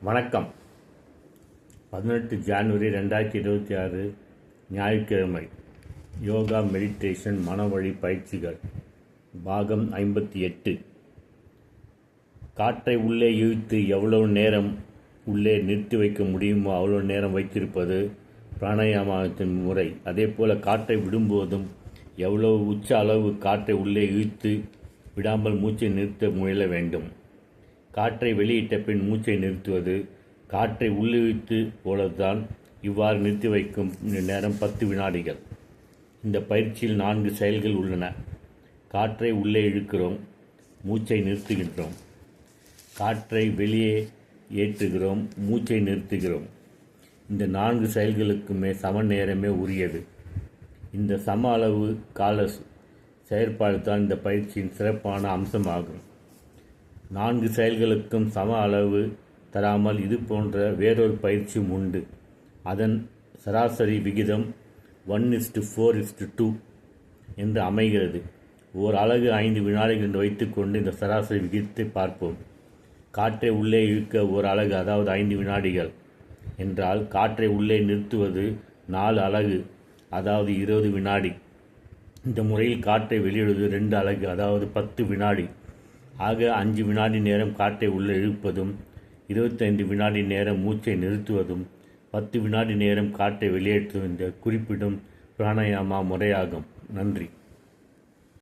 வணக்கம். 18 ஜான்வரி 2026 ஞாயிற்றுக்கிழமை. யோகா மெடிடேஷன் மனவழி பயிற்சிகள் பாகம் 58. காற்றை உள்ளே இழுத்து எவ்வளவு நேரம் உள்ளே நிறுத்தி வைக்க முடியுமோ அவ்வளோ நேரம் வைத்திருப்பது பிராணாயாமத்தின் முறை. அதேபோல் காற்றை விடும்போதும் எவ்வளவு உச்ச அளவு காற்றை உள்ளே இழுத்து விடாமல் மூச்சை நிறுத்த முயல வேண்டும். காற்றை வெளியிட்ட பின் மூச்சை நிறுத்துவது காற்றை உள்ளிழுத்து போலத்தான். இவ்வாறு நிறுத்தி வைக்கும் நேரம் 10 வினாடிகள். இந்த பயிற்சியில் 4 செயல்கள் உள்ளன. காற்றை உள்ளே இழுக்கிறோம், மூச்சை நிறுத்துகின்றோம், காற்றை வெளியே ஏற்றுகிறோம், மூச்சை நிறுத்துகிறோம். இந்த 4 செயல்களுக்குமே சம நேரமே உரியது. இந்த சம அளவு கால செயற்பாடு தான் இந்த பயிற்சியின் சிறப்பான அம்சமாகும். 4 செயல்களுக்கும் சம அளவு தராமல் இது போன்ற வேறொரு பயிற்சியும் உண்டு. அதன் சராசரி விகிதம் 1:4:2 என்று அமைகிறது. ஓர் அலகு 5 வினாடிகள் என்று வைத்துக்கொண்டு இந்த சராசரி விகிதத்தை பார்ப்போம். காற்றை உள்ளே இழுக்க ஓர் அலகு, அதாவது 5 வினாடிகள் என்றால் காற்றை உள்ளே நிறுத்துவது 4 அலகு, அதாவது 20 வினாடி. இந்த முறையில் காற்றை வெளியிடுவது 2 அலகு, அதாவது 10 வினாடி. ஆக 5 வினாடி நேரம் காற்றை உள்ளே இழுப்பதும் 25 வினாடி நேரம் மூச்சை நிறுத்துவதும் 10 வினாடி நேரம் காற்றை வெளியேற்றுவதும் இந்த குறிப்பிடும் பிராணாயாமா முறையாகும். நன்றி.